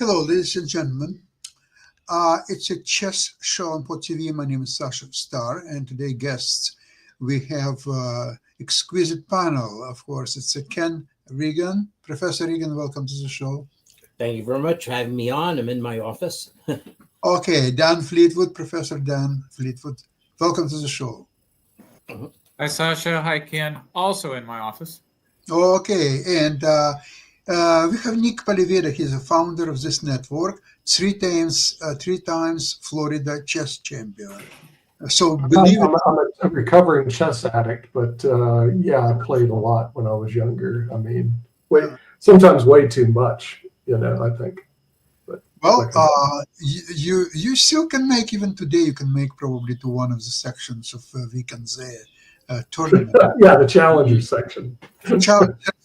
Hello, ladies and gentlemen. It's a chess show on Pod TV. My name is Sasha Star, and today guests we have exquisite panel. Of course, it's Ken Regan. Professor Regan, welcome to the show. Thank you very much for having me on. I'm in my office. Okay, Dan Fleetwood, Professor Dan Fleetwood, welcome to the show. Hi, Sasha. Hi, Ken. Also in my office. Okay, and we have Nick Palivera. He's a founder of this network. Three times Florida chess champion. So believe I'm a recovering chess addict, but I played a lot when I was younger. I mean, sometimes way too much, I think. But you still can make, even today, you can make probably to one of the sections of Weekend's tournament. The challenger section.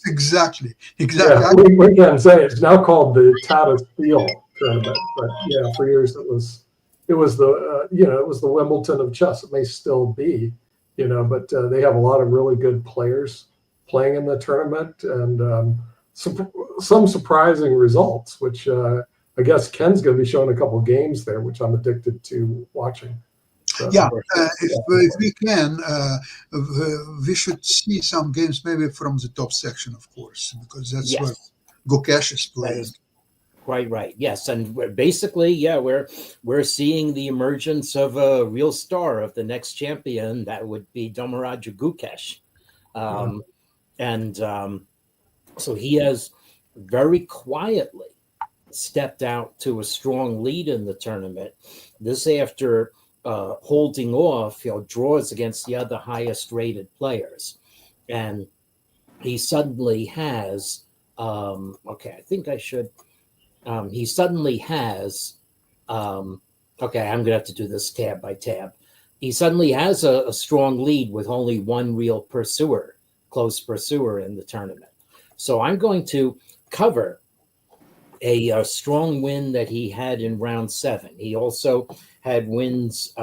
Exactly. Yeah, we can say it's now called the Tata Steel tournament, but for years it was the Wimbledon of chess. It may still be, but they have a lot of really good players playing in the tournament, and some surprising results, which I guess Ken's going to be showing a couple of games there, which I'm addicted to watching. So, if we can, we should see some games maybe from the top section, of course, because that's where Gukesh is playing. Quite right. Yes, and basically, we're seeing the emergence of a real star of the next champion. That would be Dharmaraj Gukesh, so he has very quietly stepped out to a strong lead in the tournament. This after holding off, draws against the other highest rated players, and he suddenly has. He suddenly has, I'm going to have to do this tab by tab. He suddenly has a strong lead with only one real close pursuer in the tournament. So I'm going to cover a strong win that he had in round 7. He also had wins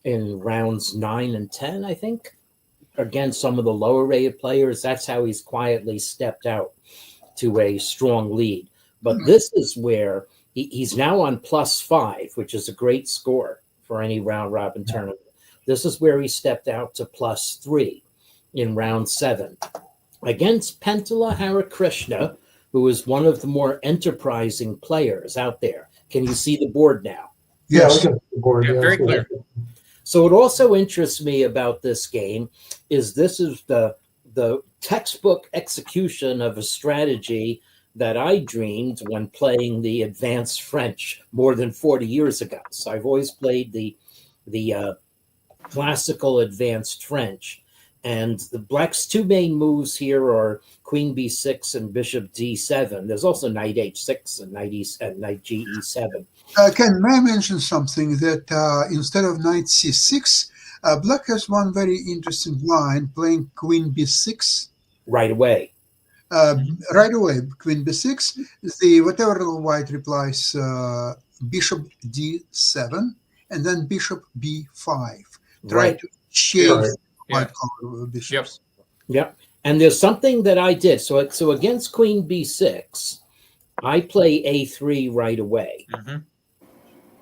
in rounds 9 and 10, I think, against some of the lower rated players. That's how he's quietly stepped out to a strong lead. But this is where he's now on +5, which is a great score for any round robin tournament. This is where he stepped out to +3 in round 7 against Pentala Harikrishna, who is one of the more enterprising players out there. Can you see the board now? Yes, look at the board. Yeah, very clear. So what also interests me about this game is this is the textbook execution of a strategy that I dreamed when playing the advanced French more than 40 years ago. So I've always played the classical advanced French. And the Black's two main moves here are Queen B6 and Bishop D7. There's also Knight H6 and Knight GE7. Ken, may I mention something that instead of Knight C6, Black has one very interesting line playing Queen B6. Right away. Queen B6. Whatever White replies, Bishop D7, and then Bishop B5. Try to change White color bishops. Yep. And there's something that I did. So against Queen B6, I play A3 right away.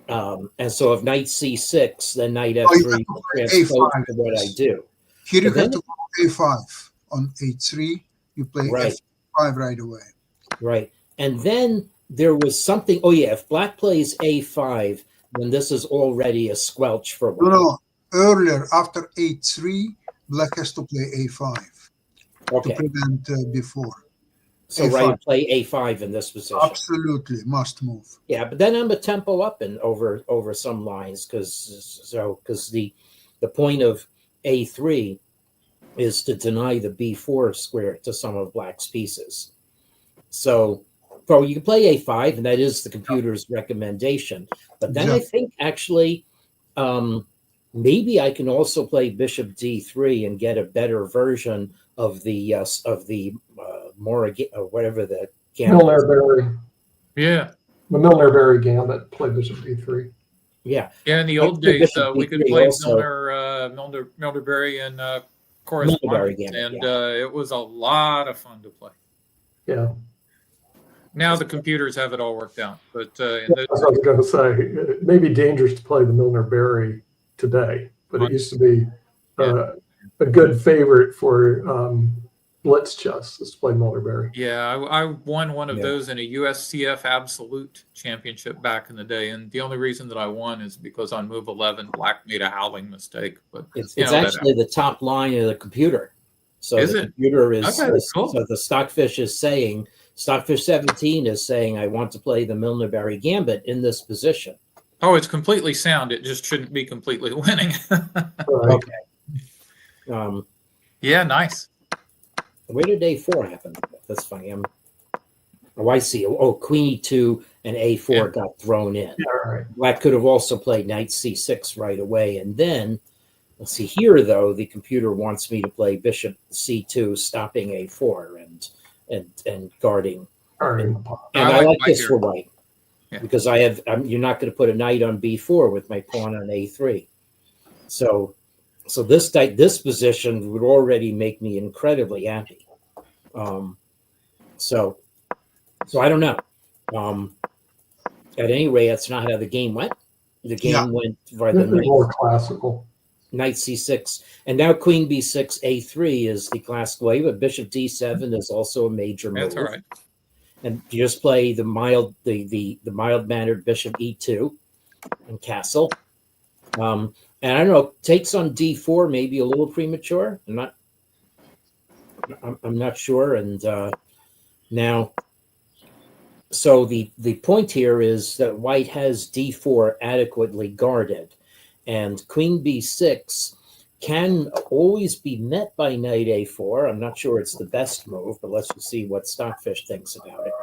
And so if Knight C6, then Knight F3 transpose to what I do. Here you have to go A5 on A3. You play F5 right away. Right. And then there was something. Oh, yeah. If Black plays A5, then this is already a squelch for White. No. Earlier, after A3, Black has to play A5 to prevent B4. So A5. White play A5 in this position. Absolutely. Must move. Yeah, but then I'm a tempo up and over some lines because the point of A3 is to deny the B4 square to some of Black's pieces. So you can play A5, and that is the computer's recommendation. But then I think actually maybe I can also play Bishop D3 and get a better version of the whatever the gambit. Milner-Berry. Yeah. The Milner-Berry gambit, play Bishop D3. Yeah. Yeah, in the old days, we could play Milner-Berry and correspondence, and it was a lot of fun to play. Yeah. Now the computers have it all worked out. But in That's what I was going to say. It may be dangerous to play the Milner Berry today, but it used to be a good favorite for blitz chess is to play Milner Berry. yeah, I won one of those in a USCF Absolute Championship back in the day, and the only reason that I won is because on move 11, Black made a howling mistake. But It's you know, that actually the top line of the computer. So Is the it? computer is Okay, cool. so the Stockfish is saying, Stockfish 17 is saying, I want to play the Milner Berry Gambit in this position. Oh, it's completely sound. It just shouldn't be completely winning. Right. Okay. Yeah, nice. Where did A4 happen? That's funny. I see. Oh, Queen E2 and A4 got thrown in. Yeah, all right. Black could have also played Knight C6 right away. And then, let's see here, though, the computer wants me to play Bishop C2, stopping A4 and guarding. All right. And I I like like white this here. for white Yeah. because you're not going to put a knight on B4 with my pawn on A3. So this position would already make me incredibly happy. So I don't know. At any rate, that's not how the game went. The game went by the They're more classical. Knight C6, and now Queen B6, A3 is the classic way, but Bishop D7 is also a major move. That's all right. And you just play the mild mannered Bishop E2 and castle. And I don't know, takes on D4 maybe a little premature. I'm not sure. And now, so the point here is that white has D4 adequately guarded, and Queen B6 can always be met by Knight A4. I'm not sure it's the best move, but let's just see what Stockfish thinks about it.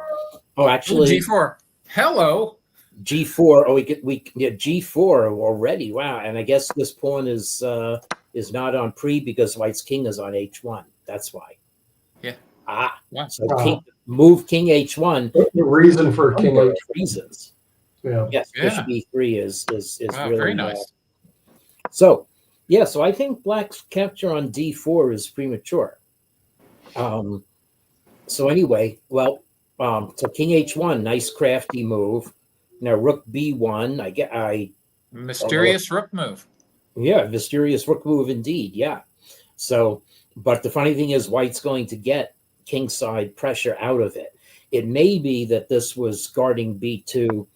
Oh, actually, G4. Hello. G4. Oh, we get G4 already. Wow, and I guess this pawn is not on pre because white's king is on H1. That's why. Yeah. So Wow. King H1. The reason for King Number H. of reasons. Yeah. Yes, Yeah. Bishop E3 is Wow, really very nice. So I think Black's capture on D4 is premature. So anyway, well, so King H1, nice crafty move. Now Rook B1, Mysterious rook move. mysterious rook move indeed, yeah. So, but the funny thing is, white's going to get kingside pressure out of it. It may be that this was guarding B2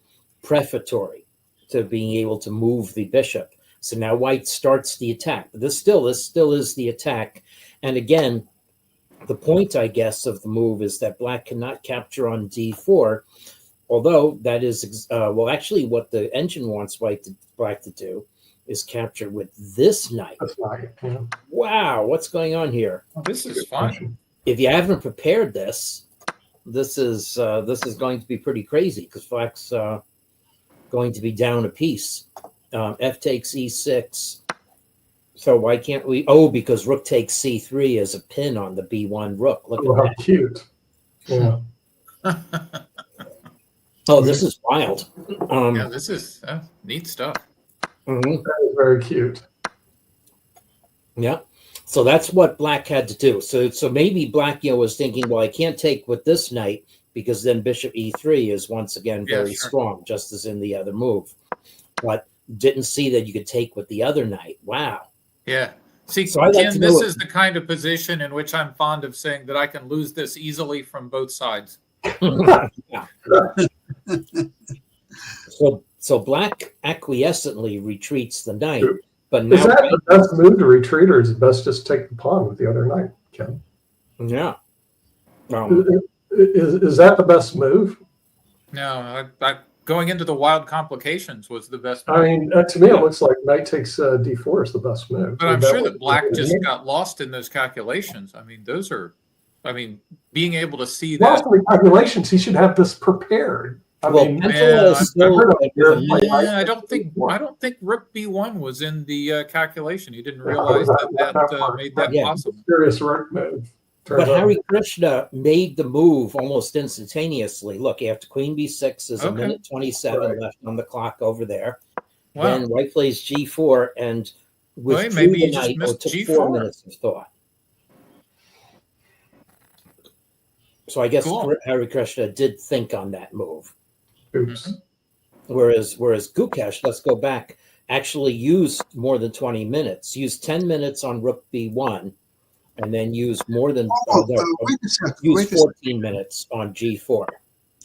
prefatory to being able to move the bishop. So now white starts the attack. This still is the attack. And again, the point, I guess, of the move is that black cannot capture on D4, although that is, actually what the engine wants black to do is capture with this knight. That's right. Yeah. Wow, what's going on here? This is fun. If you haven't prepared this is going to be pretty crazy because black's going to be down a piece. F takes E6. So why can't we? Oh, because rook takes C3 as a pin on the B1 rook. Look Oh, at how that. cute. Yeah. Oh, this is wild. Yeah, this is neat stuff. Mhm. That is very cute. Yeah. So that's what black had to do. So maybe black, was thinking, well, I can't take with this knight because then bishop E3 is once again Yeah, very sure. strong, just as in the other move. But didn't see that you could take with the other knight. Wow. Yeah. See, So I'd like Ken, to this know- is the kind of position in which I'm fond of saying that I can lose this easily from both sides. Yeah. So black acquiescently retreats the knight, but Is now that the best move to retreat, or is it best just take the pawn with the other knight, Ken? yeah. Is that the best move? No, going into the wild complications was the best. I mean, to me, it looks like knight takes D4 is the best move. But I'm Is sure what- that black just got lost in those calculations. I mean, being able to see Lost that. in the calculations. He should have this prepared. I Well, mean, Penfold yeah, is still heard of like your- with a knight. Yeah, I don't think rook B1 was in the calculation. He didn't realize that made that Yeah. possible. serious rook move. Turns But out- Hari Krishna made the move almost instantaneously. Look, after Queen B6 is a Okay. minute 27 Right. left on the clock over there. Wow. Then white plays G4 and withdrew maybe the he just knight. missed Took G4. 4 minutes of thought. So I guess Cool. Hare Krishna did think on that move. Oops. Mhm. Whereas Gukesh, let's go back, actually used more than 20 minutes, used 10 minutes on Rook B1, and then used more than Wait a second. used Wait a second. 14 minutes on G4.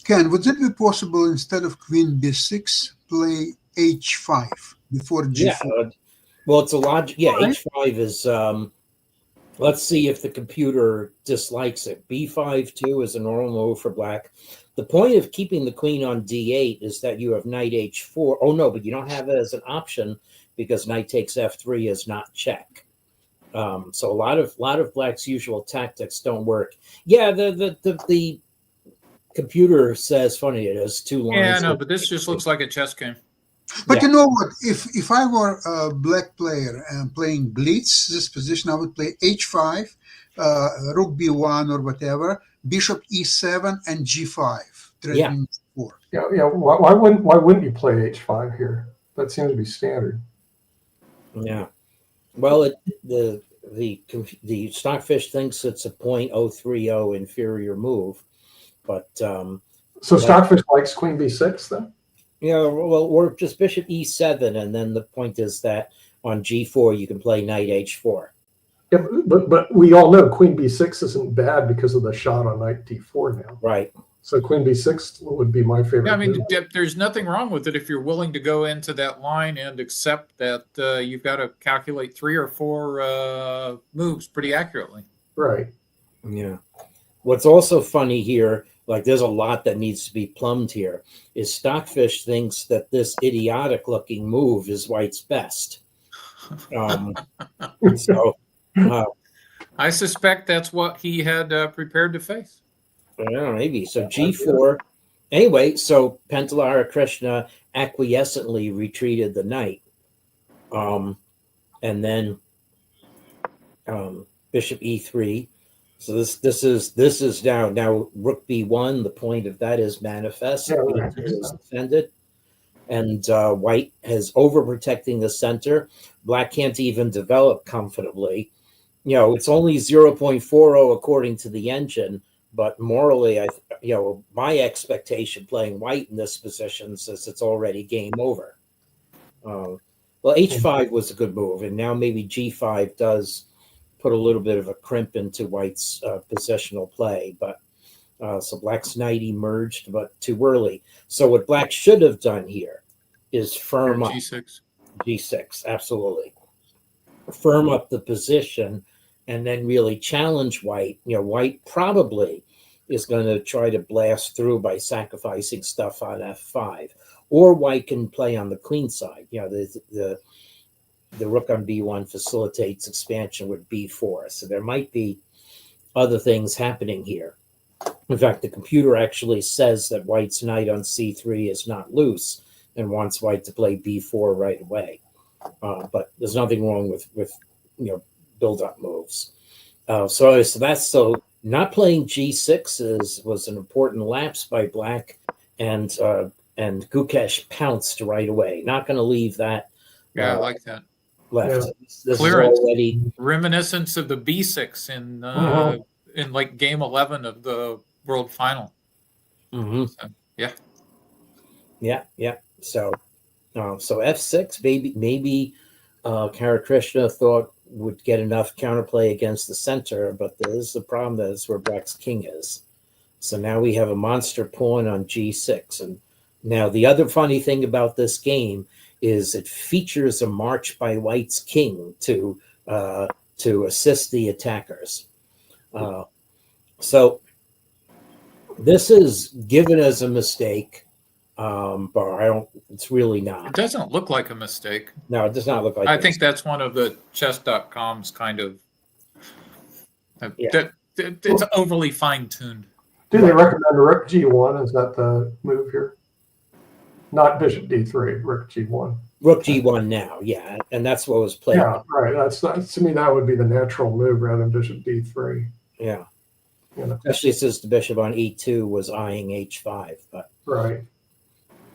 Ken, would it be possible instead of Queen B6, play H5 before G4? Yeah. Well, it's a logic. Yeah, Alright. H5 is. Let's see if the computer dislikes it. B5 too is a normal move for black. The point of keeping the queen on D8 is that you have knight H4. Oh no, but you don't have it as an option because knight takes F3 is not check. So a lot of black's usual tactics don't work. Yeah, the computer says funny it is 2 lines. Yeah, no, but this just looks like a chess game. But Yeah. you know what? If I were a black player and playing Blitz, this position, I would play H5, Rook B1 or whatever, Bishop E7, and G5. Yeah. Threatening 4. Yeah. Why wouldn't you play H5 here? That seems to be standard. Yeah. Well, the Stockfish thinks it's a .030 inferior move, but So Stockfish likes Queen B6 then? yeah, well, or just Bishop E7, and then the point is that on G4 you can play Knight H4. Yeah, but we all know Queen B6 isn't bad because of the shot on Knight D4 now. Right. So Queen B6 would be my favorite. Yeah, I mean, move. there's nothing wrong with it if you're willing to go into that line and accept that you've got to calculate 3 or 4 moves pretty accurately. Right. Yeah. What's also funny here, like there's a lot that needs to be plumbed here, is Stockfish thinks that this idiotic looking move is White's best. So I suspect that's what he had prepared to face. I don't know, maybe. So G4. Anyway, so Pentala Hare Krishna acquiescently retreated the knight. And then Bishop E3. So this is now Rook B1. The point of that is manifest. Yeah, It is defended. And White has overprotecting the center. Black can't even develop comfortably. You know, it's only 0.40 according to the engine. But morally, my expectation playing White in this position says it's already game over. Well, H5 was a good move, and now maybe G5 does put a little bit of a crimp into White's positional play. But so Black's knight emerged, but too early. So what Black should have done here is firm up G6. G6, absolutely. Firm up the position and then really challenge White. White probably is going to try to blast through by sacrificing stuff on F5. Or White can play on the queen side. The Rook on B1 facilitates expansion with B4. So there might be other things happening here. In fact, the computer actually says that White's knight on C3 is not loose and wants White to play B4 right away. But there's nothing wrong with build-up moves. So not playing G6 was an important lapse by Black, and Gukesh pounced right away. Not going to leave that. Yeah, I like that. Left. Yeah. This Clearance. is already Reminiscence of the B6 in like game 11 of the World Final. Mhm. So, yeah. Yeah. So F6, maybe Hare Krishna thought would get enough counterplay against the center, but there's the problem that is where Black's king is. So now we have a monster pawn on G6. And now the other funny thing about this game is it features a march by White's king to assist the attackers. So this is given as a mistake. But it's really It not. doesn't look like a mistake. No, it does not look like I this. think that's one of the chess.com's kind of Yeah. it's overly fine-tuned. Do they recommend Rook G1? Is that the move here? Not Bishop D3, Rook G1. Rook G1 now, yeah, and that's what was played. Yeah, right. That's to me that would be the natural move rather than Bishop D3. Yeah. You know. Especially since the bishop on E2 was eyeing H5. But Right.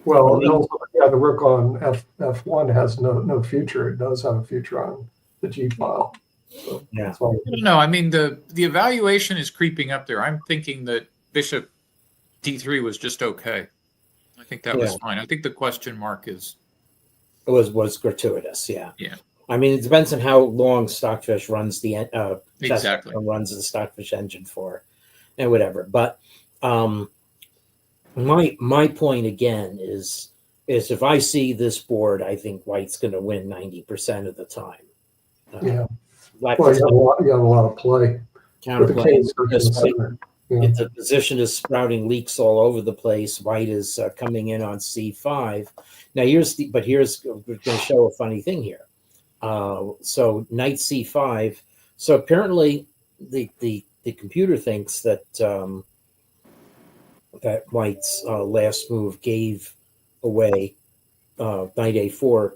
Well, I mean- also, yeah, the Rook on F1 has no future. It does have a future on the G file. So Yeah. that's why- No, I mean the evaluation is creeping up there. I'm thinking that bishop d3 was just okay. I think that was Yeah. fine. I think the question mark is It was gratuitous. Yeah. Yeah. I mean, it depends on how long Stockfish runs the exactly. runs the Stockfish engine for, and whatever. But my point again is if I see this board, I think White's going to win 90% of the time. Yeah. Black Well, you have a lot of play. With the counterplay. king searching the center. Yeah. If the position is sprouting leaks all over the place, White is coming in on c5. Now here's we're going to show a funny thing here. So knight c5. So apparently the computer thinks that that White's last move gave away knight a4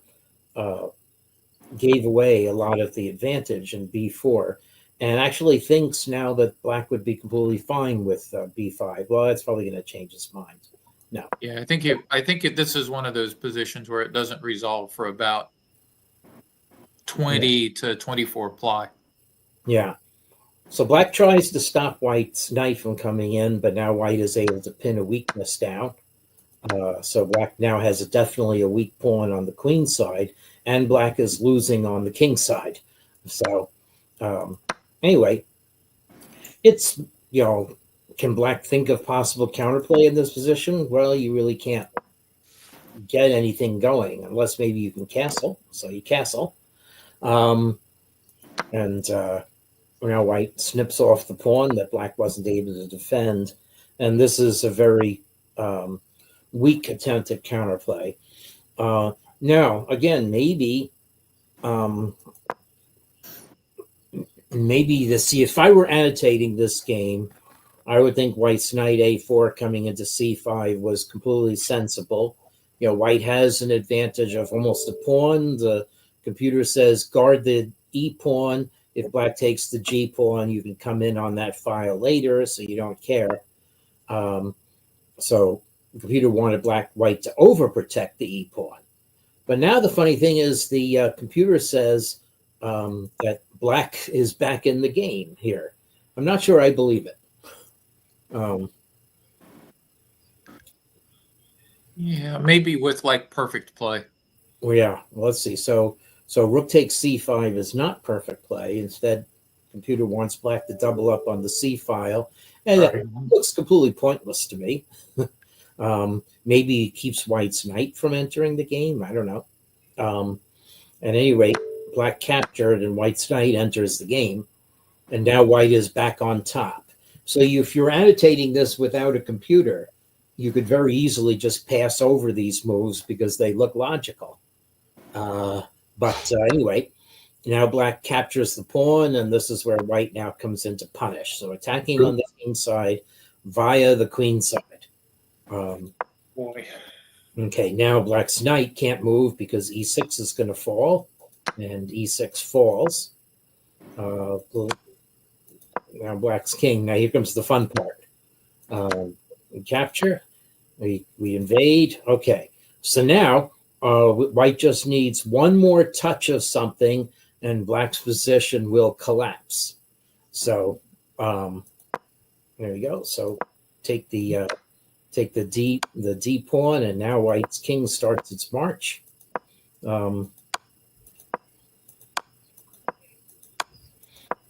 gave away a lot of the advantage in b4. And actually thinks now that Black would be completely fine with b5. Well, that's probably going to change his mind. No. Yeah, I think this is one of those positions where it doesn't resolve for about 20 to 24 ply. Yeah. So Black tries to stop White's knight from coming in, but now White is able to pin a weakness down. So Black now has definitely a weak pawn on the queen side, and Black is losing on the king side. So anyway, it's, can Black think of possible counterplay in this position? Well, you really can't get anything going unless maybe you can castle. So you castle. And now White snips off the pawn that Black wasn't able to defend. And this is a very weak attempt at counterplay. Now, again, maybe if I were annotating this game, I would think White's knight a4 coming into c5 was completely sensible. White has an advantage of almost a pawn. The computer says guard the e pawn. If Black takes the g pawn, you can come in on that file later, so you don't care. So the computer wanted White to overprotect the e pawn. But now the funny thing is the computer says that Black is back in the game here. I'm not sure I believe it. Yeah, maybe with perfect play. Well, yeah. Well, let's see. So rook takes c5 is not perfect play. Instead, computer wants Black to double up on the c file, and Right. that looks completely pointless to me. Maybe it keeps White's knight from entering the game. I don't know. At any rate, Black captured and White's knight enters the game, and now White is back on top. So if you're annotating this without a computer, you could very easily just pass over these moves because they look logical. But anyway, now Black captures the pawn, and this is where White now comes in to punish. So attacking on the king side via the queen side. Boy. Okay, now Black's knight can't move because e6 is going to fall, and e6 falls. Now Black's king. Now here comes the fun part. We capture. We invade. Okay, so now White just needs one more touch of something, and Black's position will collapse. So there we go. So take the D pawn, and now White's king starts its march.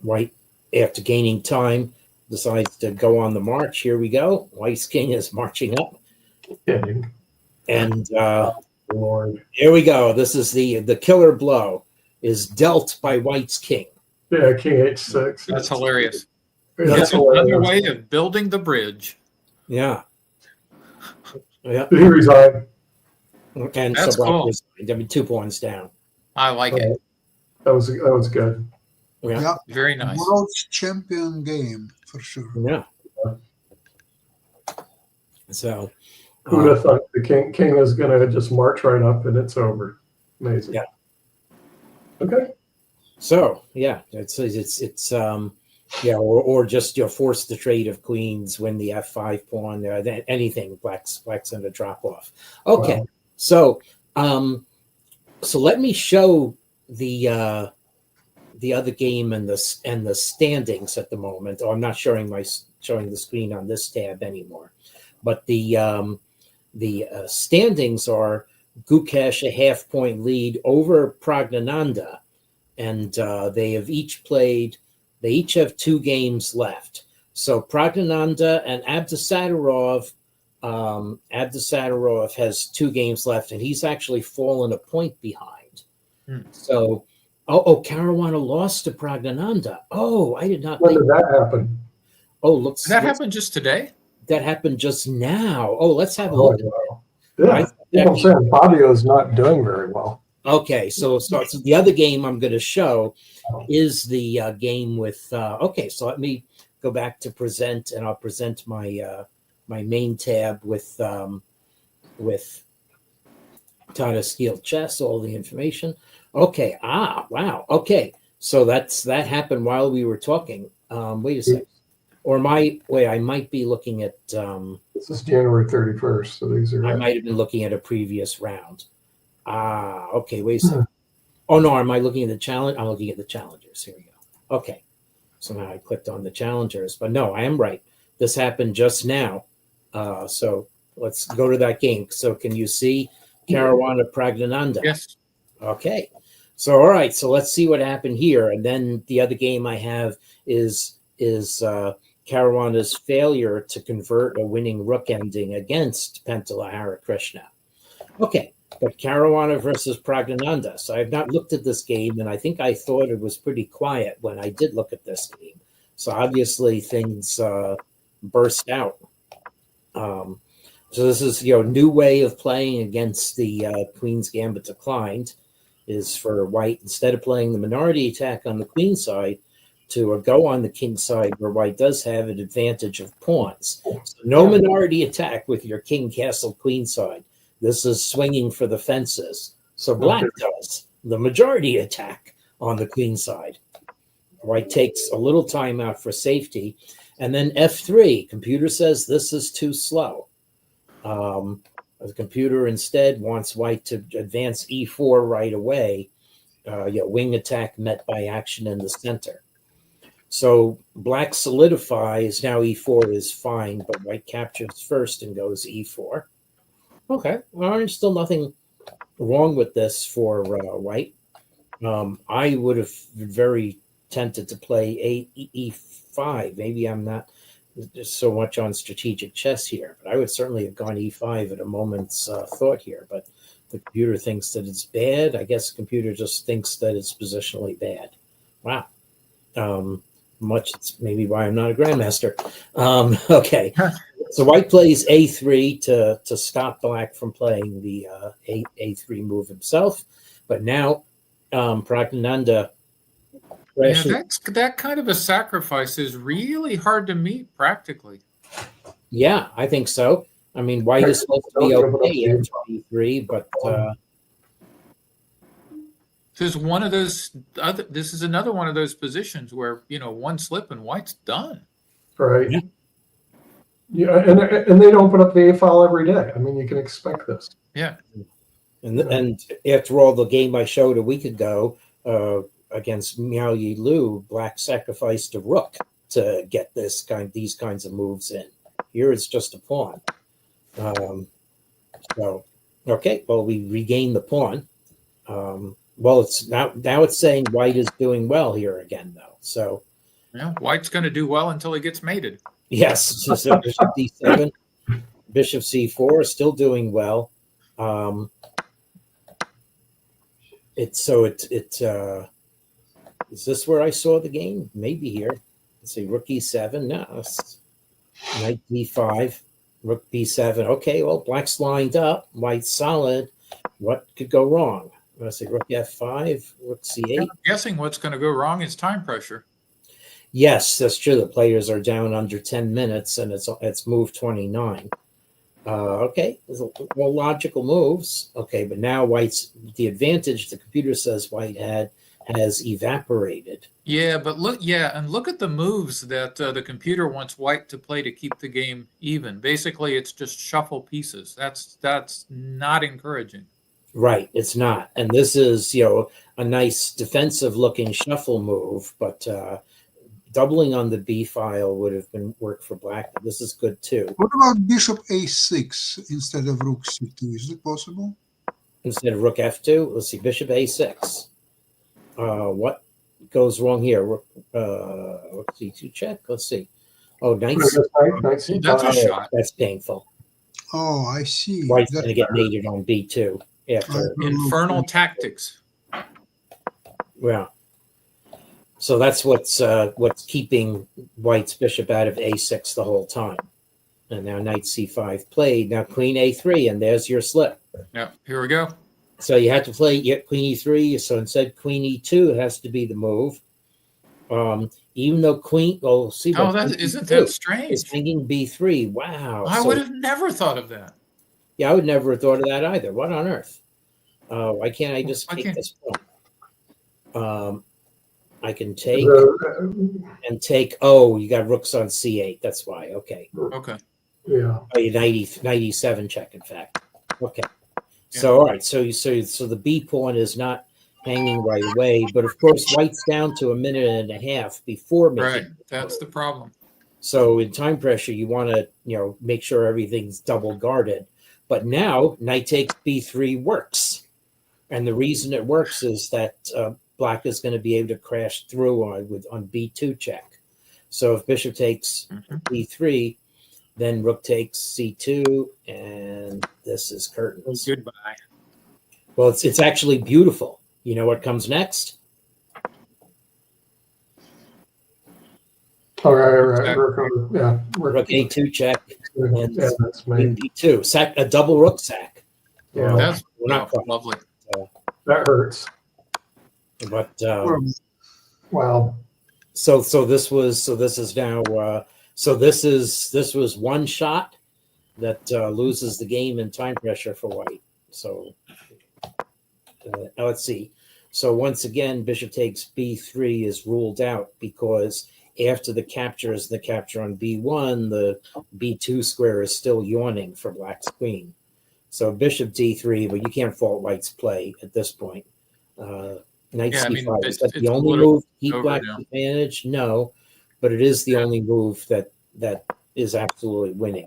White, after gaining time, decides to go on the march. Here we go. White's king is marching up. Kidding. And Lord. here we go. This is the killer blow is dealt by White's king. Yeah, king h6. That's hilarious. That's It's another hilarious. way of building the bridge. Yeah. Yeah. Did he resign? And That's so Black cool. resigned. I mean, 2 points down. I like it. That was good. Yeah. Yeah, Very nice. world's champion game for sure. Yeah. So Who would have thought the king is going to just march right up and it's over? Amazing. Yeah. Okay. So yeah, it's yeah, or just force the trade of queens, win the f5 pawn, anything. Black's going to drop off. Okay, Wow. so let me show the the other game and the standings at the moment. Oh, I'm not showing the screen on this tab anymore, but the standings are Gukesh a half-point lead over Pragnananda, and they each have 2 games left. So Pragnananda and Abdusatorov has 2 games left, and he's actually fallen a point behind. So, Caruana lost to Pragnananda. Oh, I did not When think did that happen? Oh, That happened just today? That happened just now. Oh, let's have a Oh, look. wow. Yeah, I'm saying Fabio's not doing very well. Okay, so the other game I'm going to show is the game with. Okay, so let me go back to present, and I'll present my my main tab with Tata Steel Chess, all the information. Okay. Wow. Okay, so that happened while we were talking. Wait a second. Or I might be looking at. This is January 31st, so these are. I might have been looking at a previous round. Okay, wait a second. Oh no, am I looking at the challenge? I'm looking at the challengers. Here we go. Okay, so now I clicked on the challengers, but no, I am right. This happened just now. So let's go to that game. So can you see Caruana Pragnananda? Yes. Okay. So all right. So let's see what happened here, and then the other game I have is Caruana's failure to convert a winning rook ending against Pentala Harikrishna. Okay, but Caruana versus Pragnananda. So I've not looked at this game, and I think I thought it was pretty quiet when I did look at this game. So obviously things burst out. So this is new way of playing against the Queen's Gambit Declined is for White, instead of playing the minority attack on the Queen side, to go on the king side where White does have an advantage of pawns. So no minority attack with your king, castle, queen side. This is swinging for the fences. So Black does the majority attack on the queen side. White takes a little time out for safety. And then F3, computer says this is too slow. The computer instead wants White to advance E4 right away. Wing attack met by action in the center. So Black solidifies. Now E4 is fine, but White captures first and goes E4. Okay, well, there's still nothing wrong with this for White. I would have been very tempted to play E5. Maybe I'm not so much on strategic chess here, but I would certainly have gone E5 at a moment's thought here. But the computer thinks that it's bad. I guess the computer just thinks that it's positionally bad. Wow. It's maybe why I'm not a grandmaster. Okay, so White plays A3 to stop Black from playing the A3 move himself, but now Pragnananda. That kind of a sacrifice is really hard to meet practically. Yeah, I think so. I mean, White is supposed to be okay after B3, but this is another one of those positions where one slip and White's done. Right. Yeah, and they don't put up the A file every day. I mean, you can expect this. Yeah. And after all, the game I showed a week ago against Miao Yi Lu, Black sacrificed a rook to get these kinds of moves in. Here it's just a pawn. Okay, well, we regain the pawn. Well, it's now it's saying White is doing well here again, though. So, White's going to do well until he gets mated. Yes, so Bishop D7, Bishop C4 is still doing well. Is this where I saw the game? Maybe here. Let's see, Rook E7. No, it's Knight D5, Rook B7. Okay, well, Black's lined up. White's solid. What could go wrong? Let's see, Rook F5, Rook C8. I'm guessing what's going to go wrong is time pressure. Yes, that's true. The players are down under 10 minutes, and it's move 29. Okay, well, logical moves. Okay, but now White's the advantage. The computer says White has evaporated. Yeah, but look at the moves that the computer wants White to play to keep the game even. Basically, it's just shuffle pieces. That's not encouraging. Right, it's not. And this is, a nice defensive looking shuffle move, but doubling on the B file would have been work for black. This is good too. What about bishop a6 instead of rook c2? Is it possible? Instead of rook f2, let's see, bishop a6. What goes wrong here? Rook c2 check. Let's see. Oh, knight. That's That's a Oh, shot. that's painful. Oh, I see. White's That- going to get mated on b2 after. Infernal tactics. Yeah. So that's what's keeping White's bishop out of a6 the whole time. And now knight c5 played. Now queen a3, and there's your slip. Yeah, here we go. So you had to play queen e3. So instead queen e2 has to be the move. Even though queen, see. Oh, isn't that strange? Is hanging b3. Wow. I So- would have never thought of that. Yeah, I would never have thought of that either. What on earth? Why can't I just Why take can't- this pawn? I can take and take. Oh, you got rooks on c8. That's why. Okay. Okay. yeah. Oh, you 97 check, in fact. Okay. So, all right. So the B pawn is not hanging right away, but of course, White's down to a minute and a half before making. Right. That's the problem. So in time pressure, you want to make sure everything's double guarded. But now knight takes b3 works, and the reason it works is that black is going to be able to crash through on b2 check. So if bishop takes Mhm. b3, then rook takes c2, and this is curtains. Goodbye. Well, it's actually beautiful. You know what comes next? All right. Check. Yeah. Rook a2 check, Yeah, that's me. queen b2, a double rook sack. Yeah, That's We're not quite, lovely. that hurts. but Wow. So this is now this was one shot that loses the game in time pressure for White. So now let's see. So once again, bishop takes b3 is ruled out because after the capture is the capture on b1, the b2 square is still yawning for black's queen. So bishop d3, but you can't fault White's play at this point. Knight Yeah, I mean, c5, is that it's the a only little move to keep over black's now. advantage? No, but it is the only move that is absolutely winning.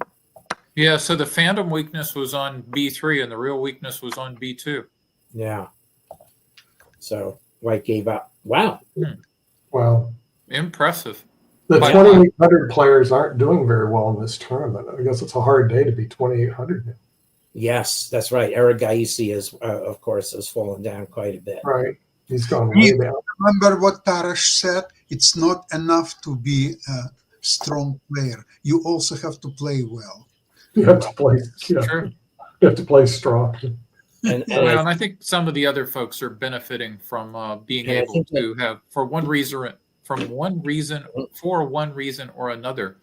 Yeah, so the phantom weakness was on b3 and the real weakness was on b2. Yeah. So White gave up. Wow. Wow. Impressive. The But- 2,800 players aren't doing very well in this tournament. I guess it's a hard day to be 2,800. Yes, that's right. Eric Gaisi is, of course, has fallen down quite a bit. Right. He's gone way down. Remember what Tarash said? It's not enough to be a strong player. You also have to play well. You have to play. Yeah, True. you have to play strong. And Well, and I think some of the other folks are benefiting from being And I able think that- to have, for one reason or another,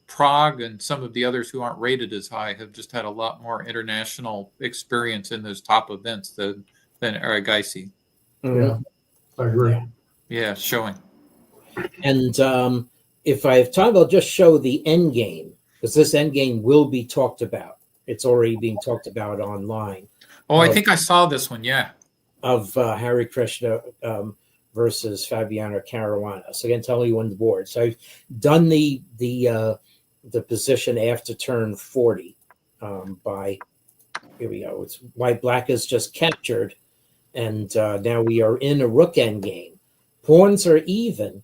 Prague and some of the others who aren't rated as high have just had a lot more international experience in those top events than Aragaisi. Yeah, I agree. Yeah, showing. And if I have time, I'll just show the end game because this end game will be talked about. It's already being talked about online Oh, I think I saw this one. Yeah. of Hari Krishna versus Fabiano Caruana. So again, tell you on the board. So I've done the position after turn 40 by here we go. It's White Black is just captured, and now we are in a rook end game. Pawns are even,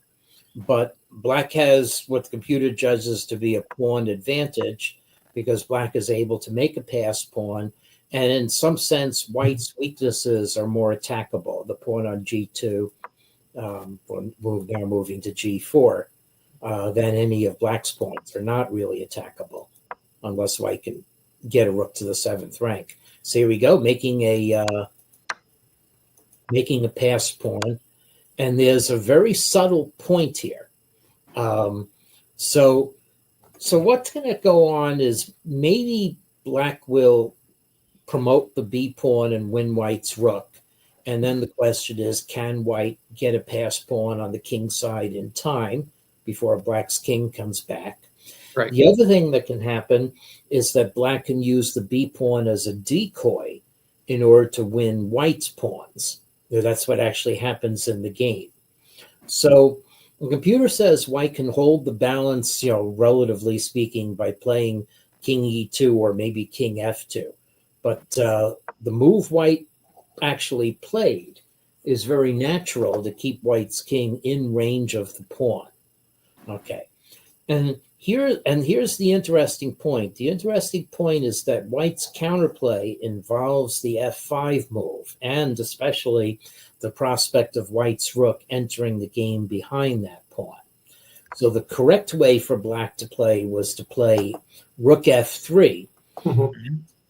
but Black has what the computer judges to be a pawn advantage because Black is able to make a pass pawn. And in some sense, White's weaknesses are more attackable. The pawn on g2, now moving to g4, than any of Black's pawns are not really attackable, unless White can get a rook to the 7th rank. So here we go, making a pass pawn, and there's a very subtle point here. So what's going to go on is maybe Black will promote the B pawn and win White's rook. And then the question is, can White get a pass pawn on the king side in time before Black's king comes back? Right. The other thing that can happen is that Black can use the B pawn as a decoy in order to win white's pawns. That's what actually happens in the game. So the computer says white can hold the balance, relatively speaking, by playing king e2 or maybe king f2. But the move white actually played is very natural to keep white's king in range of the pawn. Okay. And here's the interesting point. The interesting point is that white's counterplay involves the f5 move, and especially the prospect of white's rook entering the game behind that pawn. So the correct way for black to play was to play rook f3,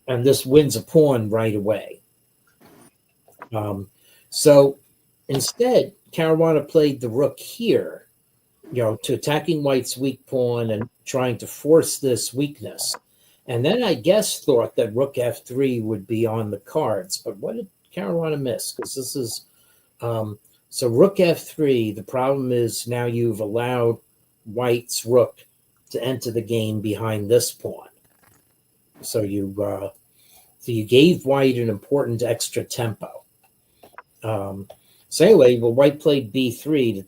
and this wins a pawn right away. So instead, Caruana played the rook here, to attacking white's weak pawn and trying to force this weakness. And then I guess thought that rook f3 would be on the cards. But what did Caruana miss? Because this is, so rook f3, the problem is now you've allowed white's rook to enter the game behind this pawn. So you gave white an important extra tempo. So anyway, white played b3 to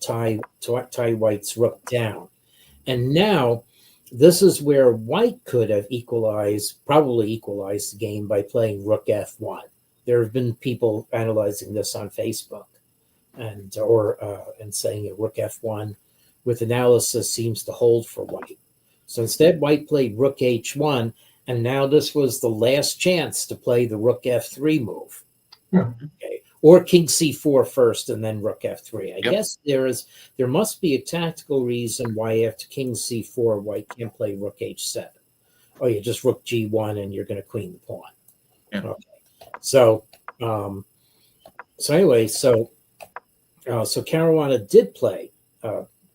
tie white's rook down. And now this is where white could have probably equalized the game by playing rook f1. There have been people analyzing this on Facebook and saying that rook f1 with analysis seems to hold for white. So instead, white played rook h1, and now this was the last chance to play the rook f3 move. Yeah. Okay. Or king c4 first and then rook f3. I Yep. guess there must be a tactical reason why after king c4 white can't play rook h7. Oh, you just rook g1 and you're going to queen the pawn. Yeah. Okay. So anyway, so Caruana did play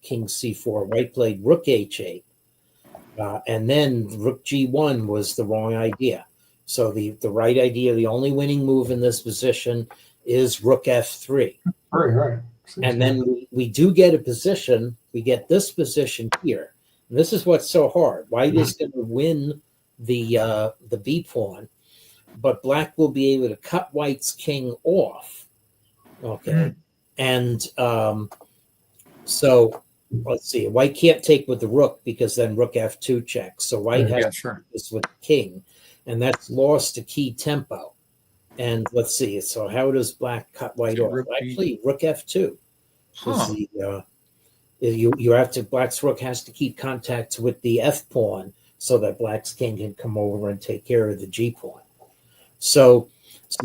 king c4. White played rook h8, and then rook g1 was the wrong idea. So the right idea, the only winning move in this position is rook f3. Right. And then we do get a position. We get this position here. And this is what's so hard. White is going to win the b pawn, but black will be able to cut white's king off. Okay. And so let's see. White can't take with the rook because then rook f2 checks. So white has to do this with the king, and that's lost a key tempo. And let's see. So how does black cut white off? Actually, rook f2. You have to. Black's rook has to keep contact with the f pawn so that black's king can come over and take care of the g pawn. So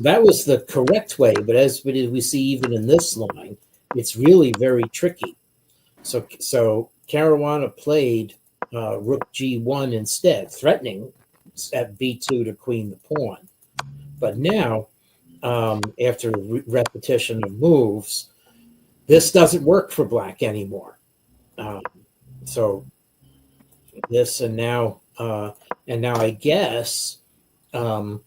that was the correct way. But as we see even in this line, it's really very tricky. So Caruana played rook g1 instead, threatening at b2 to queen the pawn. But now, after repetition of moves, this doesn't work for black anymore. So this and now I guess Caruana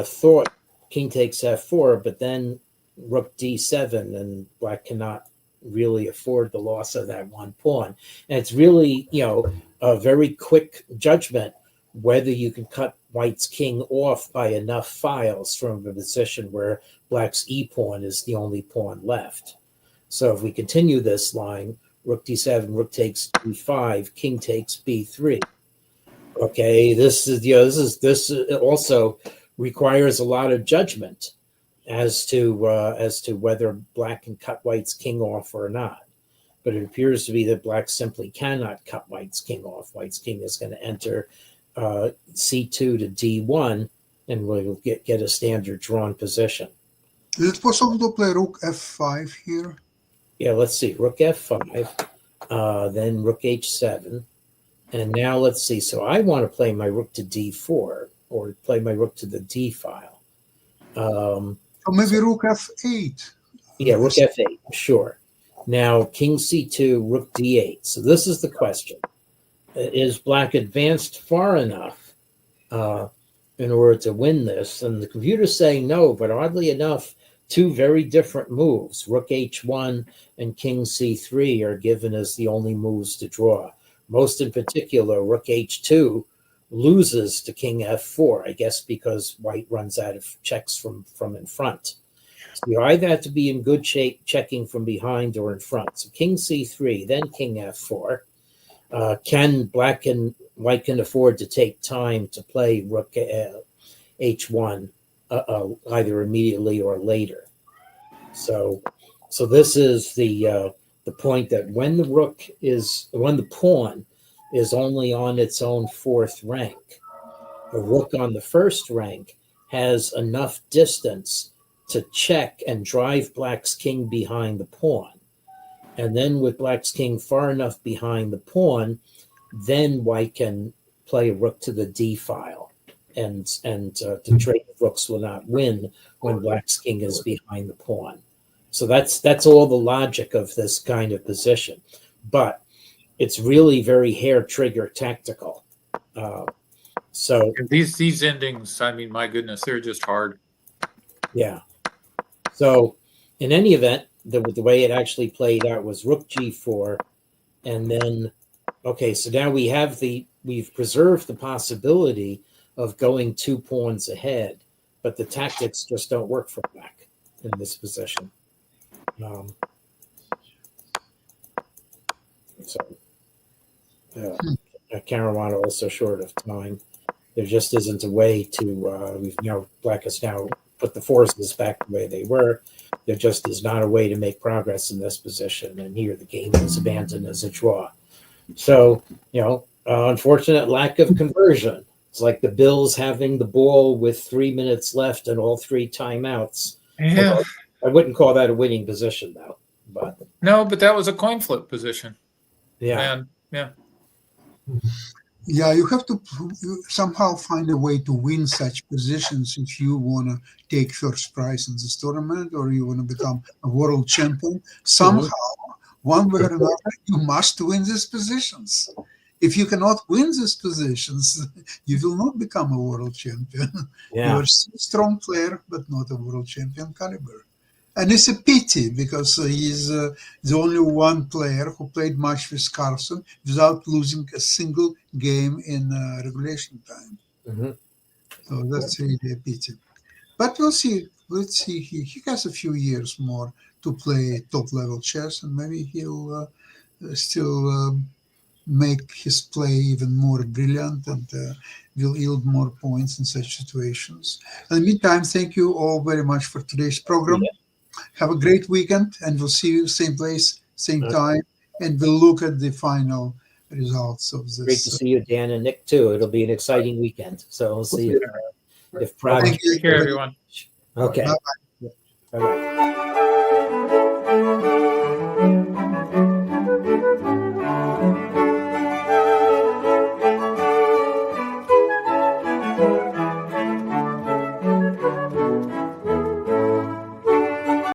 thought king takes f4, but then rook d7, and black cannot really afford the loss of that one pawn. And it's really, a very quick judgment whether you can cut white's king off by enough files from a position where black's e pawn is the only pawn left. So if we continue this line, rook d7, rook takes d5, king takes b3. Okay, this also requires a lot of judgment as to whether black can cut white's king off or not. But it appears to be that black simply cannot cut white's king off. White's king is going to enter c2 to d1, and we'll get a standard drawn position. Is it possible to play rook f5 here? Yeah, let's see. Rook f5, then rook h7. And now let's see. So I want to play my rook to d4 or play my rook to the d file. Or maybe rook f8. Yeah, rook f8, sure. Now king c2, rook d8. So this is the question. Is black advanced far enough in order to win this? And the computer's saying no, but oddly enough, two very different moves, rook h1 and king c3, are given as the only moves to draw. Most in particular, rook h2 loses to king f4, I guess because white runs out of checks from in front. So you either have to be in good shape checking from behind or in front. So king c3, then king f4. White can afford to take time to play rook h1 either immediately or later. So this is the point that when the pawn is only on its own fourth rank, the rook on the first rank has enough distance to check and drive black's king behind the pawn. And then with black's king far enough behind the pawn, then white can play a rook to the d file. And the trade of rooks will not win when black's king is behind the pawn. So that's all the logic of this kind of position. But it's really very hair trigger tactical. So And these endings, I mean, my goodness, they're just hard. yeah. So in any event, the way it actually played out was rook g4, and then so now we've preserved the possibility of going 2 pawns ahead, but the tactics just don't work for black in this position. Caruana also short of time. There just isn't a way to. Black has now put the forces back the way they were. There just is not a way to make progress in this position, and here the game is abandoned as a draw. So unfortunate lack of conversion. It's like the Bills having the ball with 3 minutes left and all 3 timeouts. Yeah. I wouldn't call that a winning position, though. But No, but that was a coin flip position. yeah, And yeah. Yeah, you have to somehow find a way to win such positions if you want to take first prize in this tournament or you want to become a world champion. Somehow, one way or another, you must win these positions. If you cannot win these positions, you will not become a world champion. yeah. You're a strong player, but not a world champion caliber. And it's a pity because he's the only one player who played match with Carlsen without losing a single game in regulation time. Mm-hmm. So that's really a pity. But we'll see. Let's see. He has a few years more to play top-level chess, and maybe he'll still make his play even more brilliant and will yield more points in such situations. In the meantime, thank you all very much for today's program. Yeah. Have a great weekend, and we'll see you same place, same time, and we'll look at the final results of this. Great to see you, Dan and Nick, too. It'll be an exciting weekend. So we'll see if Prague. Thank you. Take care, everyone. Okay. Bye-bye. Bye-bye.